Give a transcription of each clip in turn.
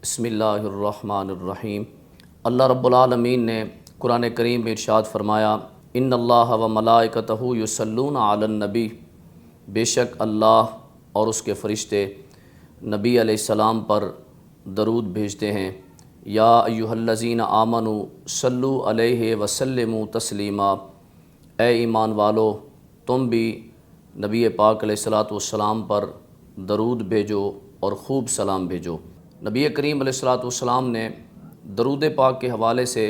بسم اللہ الرحمن الرحیم۔ اللہ رب العالمین نے قرآن کریم میں ارشاد فرمایا، ان اللہ و ملائکتہ یصلون علی النبی، بے شک اللہ اور اس کے فرشتے نبی علیہ السلام پر درود بھیجتے ہیں۔ یا ایھا الذین آمنوا صلوا علیہ وسلموا تسلیما، اے ایمان والو تم بھی نبی پاک علیہ الصلاۃ والسلام پر درود بھیجو اور خوب سلام بھیجو۔ نبی کریم علیہ الصلاۃ والسلام نے درود پاک کے حوالے سے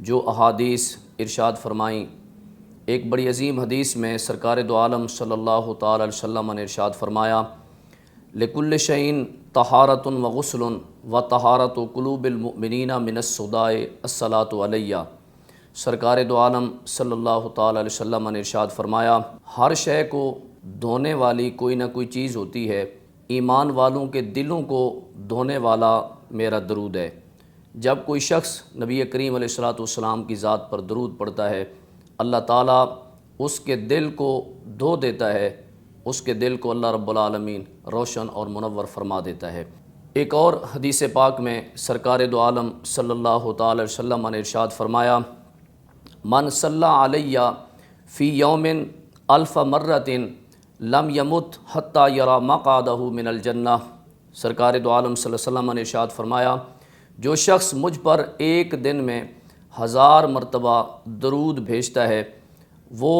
جو احادیث ارشاد فرمائیں، ایک بڑی عظیم حدیث میں سرکار دو عالم صلی اللہ تعالی علیہ وسلم نے ارشاد فرمایا، لکل شیء طہارۃ و غسل و طہارۃ قلوب المؤمنین من الصداع الصلاۃ علیہ۔ سرکار دو عالم صلی اللہ تعالی علیہ وسلم نے ارشاد فرمایا، ہر شے کو دھونے والی کوئی نہ کوئی چیز ہوتی ہے، ایمان والوں کے دلوں کو دھونے والا میرا درود ہے۔ جب کوئی شخص نبی کریم علیہ الصلاۃ والسلام کی ذات پر درود پڑھتا ہے، اللہ تعالیٰ اس کے دل کو دھو دیتا ہے، اس کے دل کو اللہ رب العالمین روشن اور منور فرما دیتا ہے۔ ایک اور حدیث پاک میں سرکار دو عالم صلی اللہ تعالی علیہ وسلم نے ارشاد فرمایا، من صلی علیہ فی یوم الف مرۃ لم یمت حتی یری مقعدہ من الجنہ۔ سرکار دو عالم صلی اللہ علیہ وسلم نے ارشاد فرمایا، جو شخص مجھ پر ایک دن میں 1000 مرتبہ درود بھیجتا ہے، وہ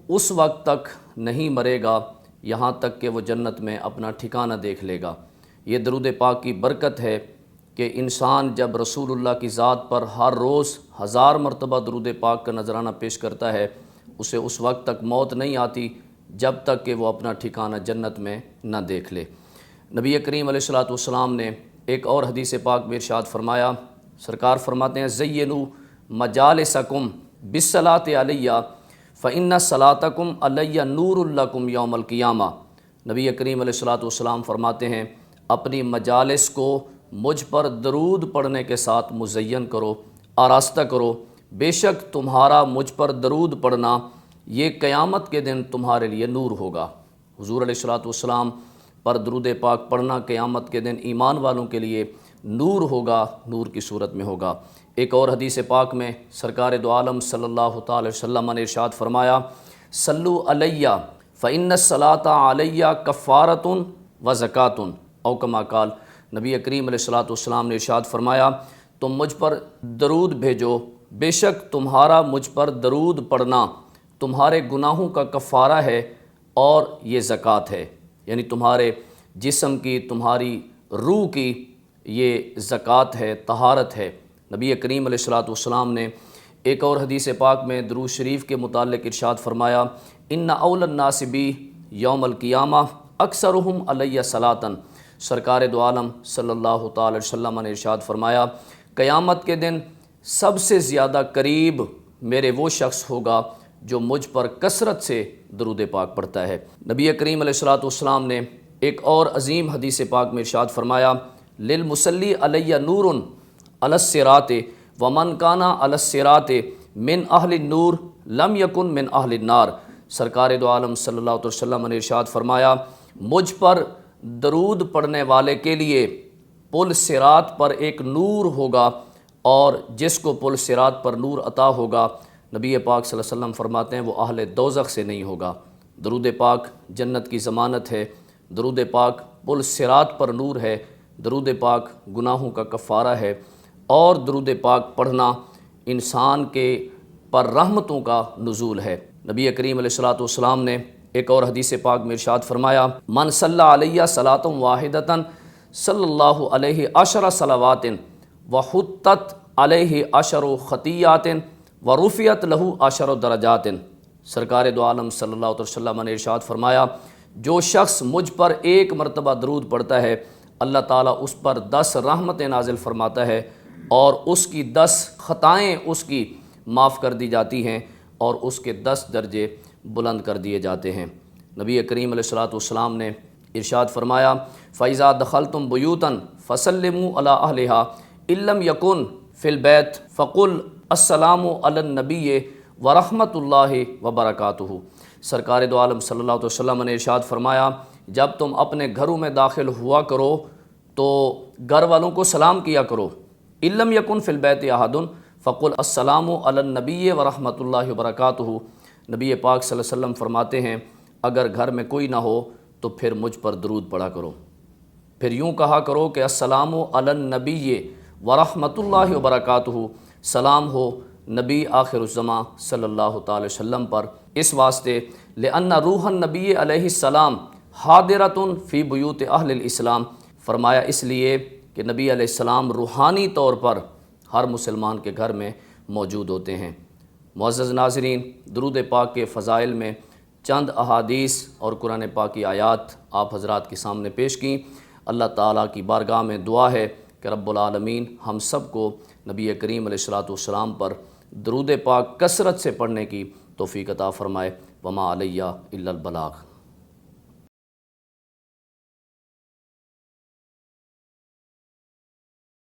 اس وقت تک نہیں مرے گا یہاں تک کہ وہ جنت میں اپنا ٹھکانہ دیکھ لے گا۔ یہ درود پاک کی برکت ہے کہ انسان جب رسول اللہ کی ذات پر ہر روز 1000 مرتبہ درود پاک کا نذرانہ پیش کرتا ہے، اسے اس وقت تک موت نہیں آتی جب تک کہ وہ اپنا ٹھکانہ جنت میں نہ دیکھ لے۔ نبی کریم علیہ الصلاۃ والسلام نے ایک اور حدیث پاک میں ارشاد فرمایا، سرکار فرماتے ہیں، زینوا مجالسکم بالصلاۃ علیہ فإن صلاتکم علیہ نور لکم یوم القیامہ۔ نبی کریم علیہ الصلاۃ والسلام فرماتے ہیں، اپنی مجالس کو مجھ پر درود پڑھنے کے ساتھ مزین کرو، آراستہ کرو، بے شک تمہارا مجھ پر درود پڑھنا یہ قیامت کے دن تمہارے لیے نور ہوگا۔ حضور علیہ الصلاۃ والسلام پر درود پاک پڑھنا قیامت کے دن ایمان والوں کے لیے نور ہوگا، نور کی صورت میں ہوگا۔ ایک اور حدیث پاک میں سرکار دو عالم صلی اللہ تعالی وسلم نے ارشاد فرمایا، صلو علیہ فإن الصلاۃ علیہ کفارۃ و زکوٰۃ، او کما قال۔ نبی کریم علیہ الصلاۃ والسلام نے ارشاد فرمایا، تم مجھ پر درود بھیجو، بے شک تمہارا مجھ پر درود پڑھنا تمہارے گناہوں کا کفارہ ہے اور یہ زکوٰۃ ہے، یعنی تمہارے جسم کی، تمہاری روح کی یہ زکوٰۃ ہے، طہارت ہے۔ نبی کریم علیہ الصلاۃ والسلام نے ایک اور حدیث پاک میں درود شریف کے متعلق ارشاد فرمایا، ان اول الناس بی یوم القیامہ اکثرہم علیہ صلاۃ۔ سرکار دو عالم صلی اللہ تعالی وسلم نے ارشاد فرمایا، قیامت کے دن سب سے زیادہ قریب میرے وہ شخص ہوگا جو مجھ پر کثرت سے درود پاک پڑھتا ہے۔ نبی کریم علیہ الصلاۃ والسلام نے ایک اور عظیم حدیث پاک میں ارشاد فرمایا، للمصلی علیہ نور علی الصراط ومن کان علی الصراط من اہل النور لم یکن من اہل النار۔ سرکار دو عالم صلی اللہ علیہ وسلم نے ارشاد فرمایا، مجھ پر درود پڑھنے والے کے لیے پل صراط پر ایک نور ہوگا، اور جس کو پل صراط پر نور عطا ہوگا، نبی پاک صلی اللہ علیہ وسلم فرماتے ہیں وہ اہل دوزخ سے نہیں ہوگا۔ درود پاک جنت کی ضمانت ہے، درود پاک پل صراط پر نور ہے، درود پاک گناہوں کا کفارہ ہے، اور درود پاک پڑھنا انسان کے پر رحمتوں کا نزول ہے۔ نبی کریم علیہ الصلاۃ والسلام نے ایک اور حدیث پاک میں ارشاد فرمایا، من صلی علیہ صلاۃ واحدۃ صلی اللہ علیہ عشر صلوات وحطت علیہ عشر خطیات ورفعت لہ عشر درجات۔ سرکار دو عالم صلی اللہ علیہ وسلم نے ارشاد فرمایا، جو شخص مجھ پر ایک مرتبہ درود پڑھتا ہے، اللہ تعالیٰ اس پر 10 رحمتیں نازل فرماتا ہے، اور اس کی 10 خطائیں اس کی معاف کر دی جاتی ہیں، اور اس کے 10 درجے بلند کر دیے جاتے ہیں۔ نبی کریم علیہ الصلاۃ والسلام نے ارشاد فرمایا، فَإِذَا دَخَلْتُمْ بُيُوتًا فَسَلِّمُوا عَلَىٰ أَهْلِهَا إِن لَّمْ يَكُن فِي الْبَيْتِ فَقُلْ السَّلَامُ عَلَى النَّبِيِّ وَرَحْمَةُ اللَّهِ وَبَرَكَاتُهُ۔ سرکار دو عالم صلی اللہ علیہ وسلم نے ارشاد فرمایا، جب تم اپنے گھروں میں داخل ہوا کرو تو گھر والوں کو سلام کیا کرو۔ علم یکن فی البیت احد فقل السلام علی النبی ورحمۃ اللہ وبرکاتہ۔ نبی پاک صلی اللہ علیہ وسلم فرماتے ہیں اگر گھر میں کوئی نہ ہو تو پھر مجھ پر درود پڑھا کرو، پھر یوں کہا کرو کہ السلام علی النبی ورحمۃ اللہ وبرکاتہ، سلام ہو نبی آخر الزماں صلی اللہ تعالی وسلم پر، اس واسطے لأن روح النبی علیہ السلام حاضرۃ فی بیوت اہل الاسلام، فرمایا اس لیے کہ نبی علیہ السلام روحانی طور پر ہر مسلمان کے گھر میں موجود ہوتے ہیں۔ معزز ناظرین، درود پاک کے فضائل میں چند احادیث اور قرآن پاک کی آیات آپ حضرات کے سامنے پیش کیں۔ اللہ تعالیٰ کی بارگاہ میں دعا ہے کہ رب العالمین ہم سب کو نبی کریم علیہ الصلوۃ والسلام پر درود پاک کثرت سے پڑھنے کی توفیق عطا فرمائے۔ وما علیہ الا البلاغ۔